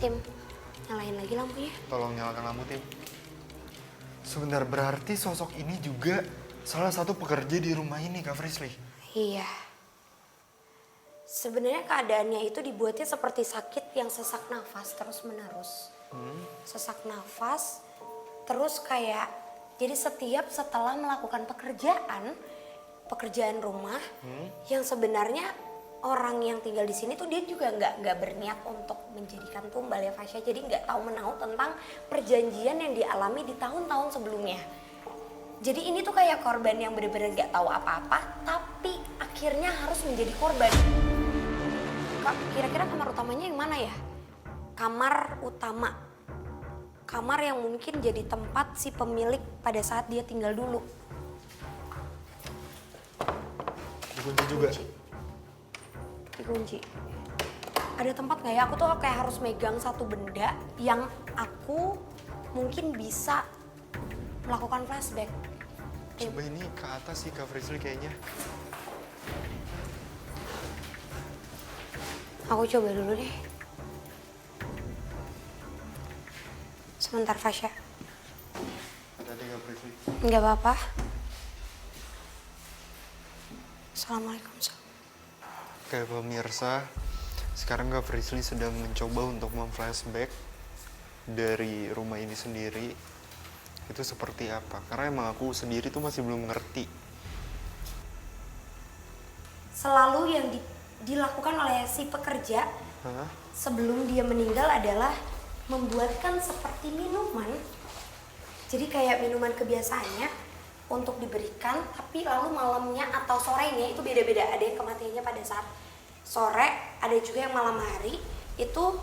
Tim, nyalain lagi lampunya. Tolong nyalakan lampu, Tim. Sebentar, berarti sosok ini juga salah satu pekerja di rumah ini, Kak Frisly. Iya. Sebenarnya keadaannya itu dibuatnya seperti sakit yang sesak nafas terus-menerus. Sesak nafas, terus kayak, jadi setelah melakukan pekerjaan rumah, yang sebenarnya orang yang tinggal di sini tuh dia juga nggak berniat untuk menjadikan tumbal ya Fasya. Jadi nggak tahu menahu tentang perjanjian yang dialami di tahun-tahun sebelumnya. Jadi ini tuh kayak korban yang bener-bener nggak tahu apa-apa, tapi akhirnya harus menjadi korban. Kak, kira-kira kamar utamanya yang mana ya? Kamar utama. Kamar yang mungkin jadi tempat si pemilik pada saat dia tinggal dulu. Dikunci juga. Dikunci. Ada tempat nggak ya? Aku tuh kayak harus megang satu benda yang aku mungkin bisa melakukan flashback. Coba ini ke atas sih, Kak Frisly kayaknya. Aku coba dulu deh. Sebentar, Fasya. Hati-hati, Kak Frisly. Nggak apa-apa. Assalamualaikum. Oke, pemirsa. Sekarang Kak Frisly sedang mencoba untuk memflashback dari rumah ini sendiri. Itu seperti apa? Karena emang aku sendiri tuh masih belum ngerti. Selalu yang dilakukan oleh si pekerja sebelum dia meninggal adalah membuatkan seperti minuman. Jadi kayak minuman kebiasaannya untuk diberikan, tapi lalu malamnya atau sorenya itu beda-beda. Ada yang kematiannya pada saat sore, ada juga yang malam hari. Itu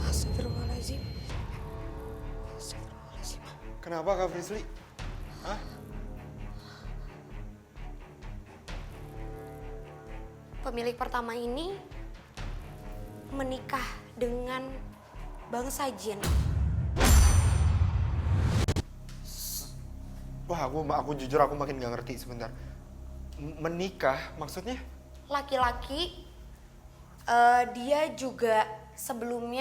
Astagfirullahaladzim. Astagfirullahaladzim. Kenapa, Kak Frisly? Hah? Pemilik pertama ini menikah dengan bangsa jin. Wah, aku jujur aku makin gak ngerti sebentar. Menikah maksudnya? Laki-laki, dia juga sebelum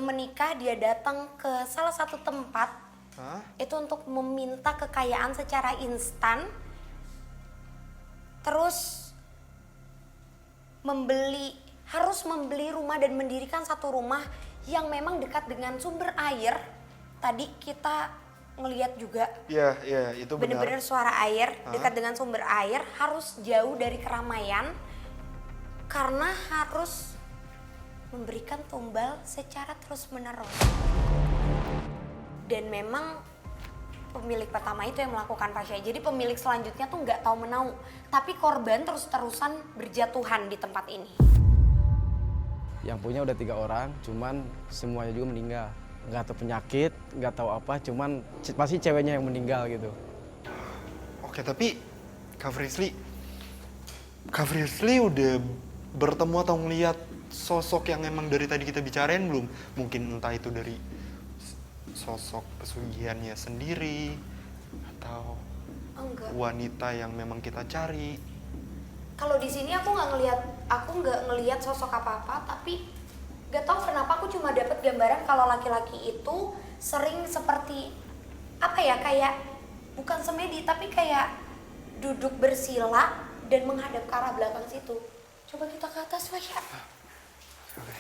menikah dia datang ke salah satu tempat. Itu untuk meminta kekayaan secara instan. Terus harus membeli rumah dan mendirikan satu rumah yang memang dekat dengan sumber air. Tadi kita ngelihat juga. Iya, itu benar. Bener-bener suara air, dekat dengan sumber air, harus jauh dari keramaian karena harus memberikan tumbal secara terus-menerus. Dan memang pemilik pertama itu yang melakukan Fasya. Jadi pemilik selanjutnya tuh nggak tahu menahu, tapi korban terus-terusan berjatuhan di tempat ini. Yang punya udah 3 orang, cuman semuanya juga meninggal. Nggak tahu penyakit, nggak tahu apa, cuman pasti ceweknya yang meninggal gitu. Oke, tapi Kak Frisly udah bertemu atau ngeliat sosok yang emang dari tadi kita bicarain belum? Mungkin entah itu dari sosok pesugihannya sendiri atau wanita yang memang kita cari. Kalau di sini aku nggak ngelihat sosok apa-apa, tapi nggak tahu kenapa aku cuma dapat gambaran kalau laki-laki itu sering seperti apa ya, kayak bukan semedi tapi kayak duduk bersila dan menghadap ke arah belakang situ. Coba kita ke atas, Fasya. Oke.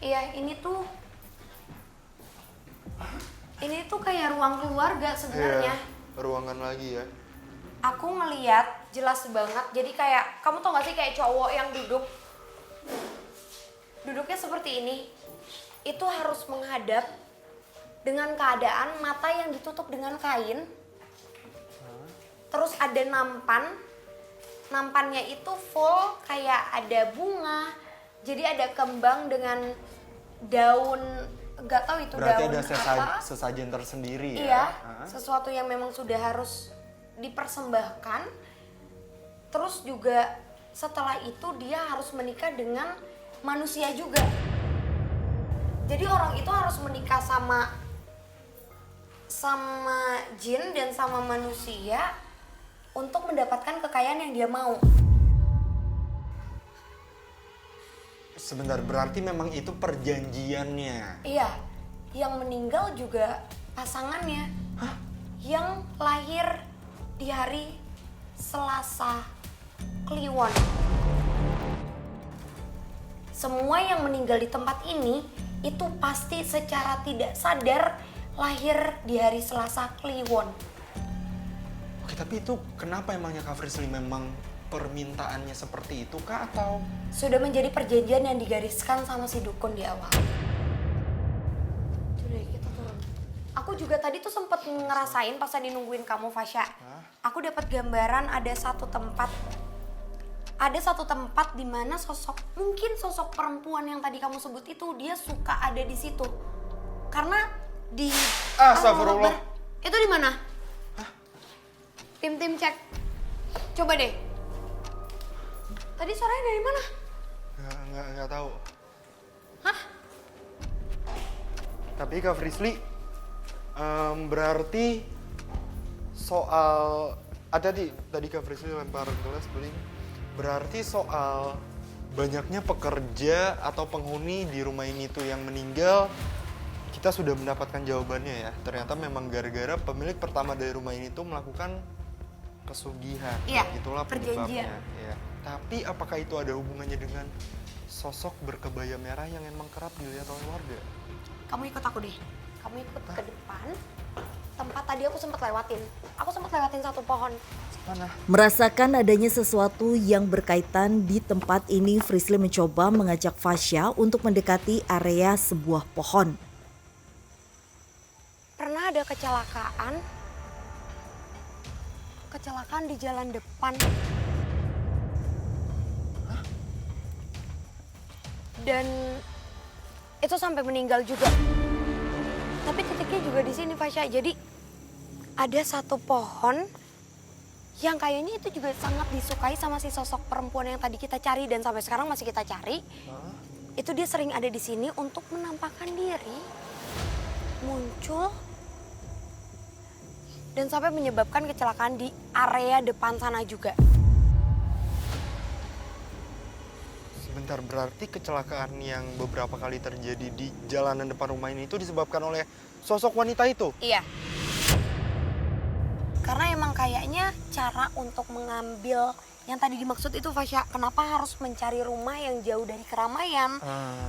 Iya, ini tuh kayak ruang keluarga sebenarnya. Iya, ruangan lagi ya. Aku ngeliat jelas banget. Jadi kayak kamu tau gak sih kayak cowok yang duduknya seperti ini. Itu harus menghadap dengan keadaan mata yang ditutup dengan kain. Terus ada nampannya itu full kayak ada bunga. Jadi ada kembang dengan daun, nggak tahu itu berarti daun ada apa. sesajen tersendiri ya? Iya, sesuatu yang memang sudah harus dipersembahkan. Terus juga setelah itu dia harus menikah dengan manusia juga. Jadi orang itu harus menikah sama sama jin dan sama manusia untuk mendapatkan kekayaan yang dia mau. Sebentar, berarti memang itu perjanjiannya. Iya, yang meninggal juga pasangannya. Hah? Yang lahir di hari Selasa Kliwon. Semua yang meninggal di tempat ini itu pasti secara tidak sadar lahir di hari Selasa Kliwon. Oke, tapi itu kenapa emangnya Kak Frisly, memang permintaannya seperti itu kah atau? Sudah menjadi perjanjian yang digariskan sama si dukun di awal. Coba kita turun. Aku juga tadi tuh sempet ngerasain pas tadi nungguin kamu, Fasya. Aku dapat gambaran ada satu tempat. Ada satu tempat di mana mungkin sosok perempuan yang tadi kamu sebut itu dia suka ada di situ. Karena di Astagfirullah. Itu di mana? Tim cek. Coba deh. Tadi suaranya dari mana? Nggak tahu. Hah? Tapi Kak Frisly, berarti soal ada tadi Kak Frisly lempar gelas beling. Berarti soal banyaknya pekerja atau penghuni di rumah ini tuh yang meninggal, kita sudah mendapatkan jawabannya ya. Ternyata memang gara-gara pemilik pertama dari rumah ini tuh melakukan pesugihan. Iya, Itulah perjanjian. penyebabnya. Ya. Tapi apakah itu ada hubungannya dengan sosok berkebaya merah yang emang kerap dilihat oleh warga? Kamu ikut aku deh. Kamu ikut ke depan. Tempat tadi aku sempat lewatin. Aku sempat lewatin satu pohon. Mana? Merasakan adanya sesuatu yang berkaitan di tempat ini, Frisly mencoba mengajak Fasya untuk mendekati area sebuah pohon. Pernah ada kecelakaan di jalan depan. Dan itu sampai meninggal juga. Tapi titiknya juga di sini, Fasya. Jadi ada satu pohon yang kayaknya itu juga sangat disukai sama si sosok perempuan yang tadi kita cari dan sampai sekarang masih kita cari. Itu dia sering ada di sini untuk menampakkan diri, muncul, dan sampai menyebabkan kecelakaan di area depan sana juga. Sebentar, berarti kecelakaan yang beberapa kali terjadi di jalanan depan rumah ini itu disebabkan oleh sosok wanita itu? Iya. Karena emang kayaknya cara untuk mengambil yang tadi dimaksud itu, Fasya, kenapa harus mencari rumah yang jauh dari keramaian?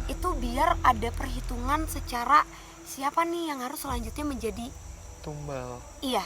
Itu biar ada perhitungan secara siapa nih yang harus selanjutnya menjadi Tumbal. Iya,